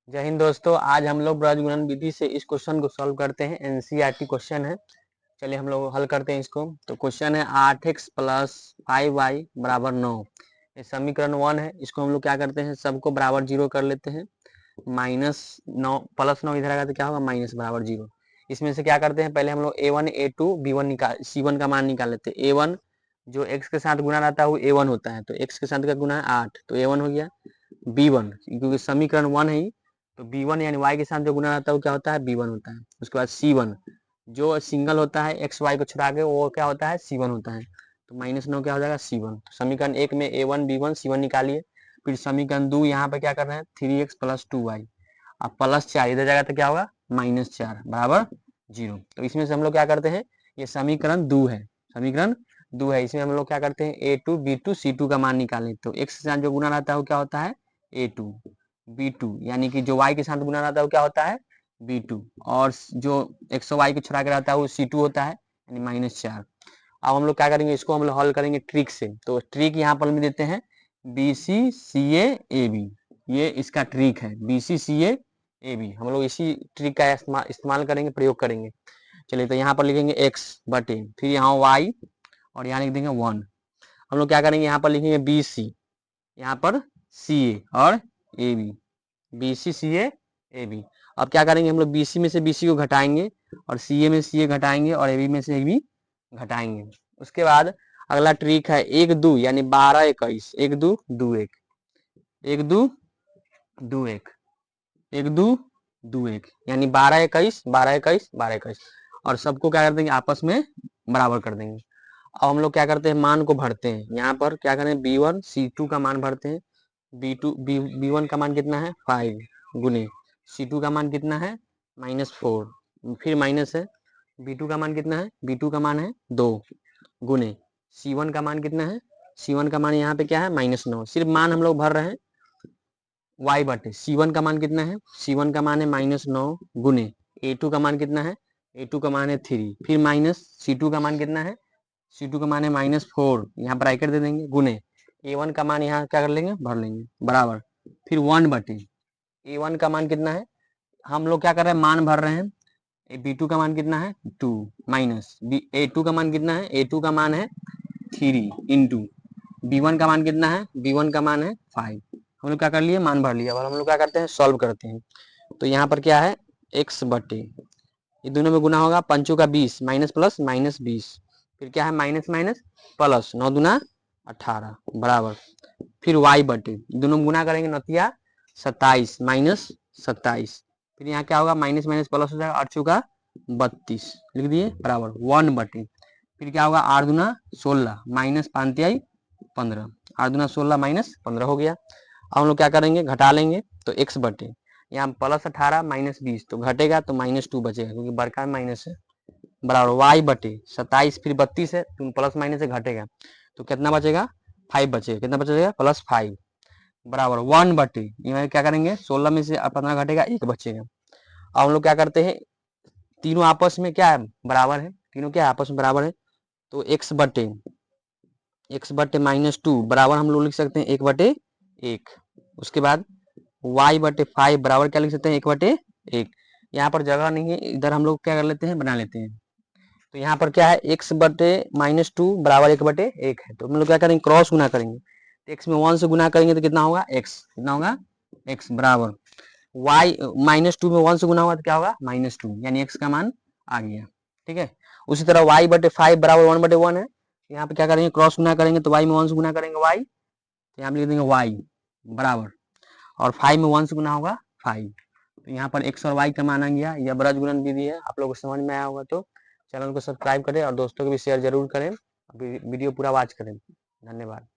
जय हिंद दोस्तों, आज हम लोग ब्रज गुणन विधि से इस क्वेश्चन को सॉल्व करते हैं। एनसीईआरटी क्वेश्चन है। चलिए हम लोग हल करते हैं इसको। तो क्वेश्चन है 8x प्लस 5y बराबर 9। ये समीकरण 1 है। इसको हम लोग क्या करते हैं, सबको बराबर 0 कर लेते हैं। -9 प्लस 9 इधर आएगा तो क्या होगा, माइनस बराबर 0। इसमें से क्या करते हैं, पहले हम लोग a1 a2 b1 निकाल c1 का मान निकाल लेते हैं। a1 जो x के साथ गुना रहता है वो a1 होता है, तो x के साथ का गुना है 8, तो a1 हो गया। b1 क्योंकि समीकरण 1 है ही, तो b1 यानी y के साथ जो गुना रहता है वो क्या होता है, b1 होता है। उसके बाद c1 जो सिंगल होता है एक्स वाई को छुड़ा के वो क्या होता है, c1 होता है। तो -9 क्या हो जाएगा, c1। समीकरण 1 में a1 b1 c1 निकालिए। फिर समीकरण 2 यहाँ पे क्या कर रहे हैं, 3x प्लस 2y। अब प्लस 4 इधर जाएगा तो क्या होगा, -4 बराबर 0। तो इसमें से हम लोग क्या करते हैं, ये समीकरण 2 है। समीकरण 2 है, इसमें हम लोग क्या करते हैं, a2 b2 c2 का मान निकालें। तो x के साथ जो गुना रहता है वो क्या होता है, a2 b2, यानी कि जो y के साथ गुना रहता है वो क्या होता है, b2। और जो x और y को छुड़ा के रहता है वो c2 होता है, यानी -4। अब हम लोग क्या करेंगे, इसको हम लोग हल करेंगे ट्रिक से। तो ट्रिक यहाँ पर हम देते हैं BCCA AB, ये इसका ट्रिक है BCCA AB। हम लोग इसी ट्रिक का इस्तेमाल करेंगे, प्रयोग करेंगे। चलिए तो यहाँ पर लिखेंगे x बटे, फिर यहाँ y और यहाँ लिख देंगे 1। हम लोग क्या करेंगे, यहाँ पर लिखेंगे BC, यहाँ पर CA और AB, BCCA AB। अब क्या करेंगे, हम लोग BC में से BC को घटाएंगे और CA में CA घटाएंगे और AB में से AB घटाएंगे। उसके बाद अगला ट्रिक है 1 2 यानी 12 21, 1 2 2 1, 1 2 2 1, 1 2 2 1, यानी 12 21 12 21 12 21। और सबको क्या कर देंगे, आपस में बराबर कर देंगे। अब हम लोग क्या करते हैं, मान को भरते हैं। यहाँ पर क्या करें, B1 C2 का मान भरते हैं। B1 का मान कितना है, 5 गुने C2 का मान कितना है, -4, फिर माइनस है। B2 का मान कितना है, B2 का मान है 2 गुने C1 का मान कितना है, C1 का मान यहाँ पे क्या है, -9। सिर्फ मान हम लोग भर रहे हैं। y बटे C1 का मान कितना है, C1 का मान है -9 गुने A2 का मान कितना है, A2 का मान है 3, फिर माइनस C2 का मान कितना है, C2 का मान है -4, यहाँ ब्रैकेट दे देंगे, गुने A1 का मान यहाँ क्या कर लेंगे, भर लेंगे, बराबर फिर 1 बटे A1 का मान कितना है, हम लोग क्या कर रहे हैं, मान भर रहे हैं। B2 का मान कितना है 2 माइनस A2 का मान कितना है, A2 का मान है 3 इंटू B1 का मान कितना है, B1 का मान है 5। हम लोग क्या कर लिए, मान भर लिया। और हम लोग क्या करते हैं, सॉल्व करते हैं। तो यहाँ पर क्या है, x बटे, ये दोनों में गुना होगा, पंचों का 20 माइनस प्लस -20, फिर क्या है माइनस माइनस प्लस 9 दूना 18 बराबर फिर y बटे, दोनों में गुना करेंगे, नतिया 27 माइनस 27, फिर यहाँ क्या होगा, माइनस माइनस प्लस हो जाएगा, 8 चौका 32 लिख दिए बराबर 1 बटे, फिर क्या होगा 8 दूना 16 माइनस 5 तिहाई 15, 8 दूना 16 माइनस 15 हो गया। अब हम लोग क्या करेंगे, घटा लेंगे। तो x बटे, यहाँ +18 -20 तो घटेगा, तो -2 बचेगा क्योंकि बड़का माइनस है, बराबर y बटे 27, फिर 32 है तो प्लस माइनस से घटेगा, तो कितना बचेगा, 5 बचेगा। कितना बचेगा, +5 बराबर 1 बटे, यहाँ क्या करेंगे, 16 में से 15 घटेगा, 1 बचेगा। अब हम लोग क्या करते हैं, तीनों आपस में क्या है, बराबर है, तीनों क्या आपस में बराबर है। तो x बटे -2 बराबर हम लोग लिख सकते हैं 1 बटे 1। उसके बाद y बटे 5 बराबर क्या लिख सकते हैं, 1 बटे 1। यहाँ पर जगह नहीं है, इधर हम लोग क्या कर लेते हैं, बना लेते हैं। तो यहाँ पर क्या है, x बटे -2 बराबर 1 बटे 1 है। तो हम लोग क्या करेंगे, क्रॉस गुना करेंगे। तो x में 1 से गुना करेंगे तो कितना होगा, x कितना होगा, x बराबर y -2 में 1 से गुना होगा तो क्या होगा, -2, यानी x का मान आ गया। ठीक है। उसी तरह y बटे 5 बराबर 1 बटे 1 है। यहाँ पे क्या करेंगे, क्रॉस गुना करेंगे, तो y में 1 से गुना करेंगे y, तो यहाँ पे लिख देंगे y बराबर, और 5 में 1 से गुना होगा 5। तो यहाँ पर x और y का मान आ गया। यह ब्रज गुणन विधि है। आप लोगों को समझ में आया होगा तो चैनल को सब्सक्राइब करें और दोस्तों को भी शेयर जरूर करें। वीडियो पूरा वॉच करें। धन्यवाद।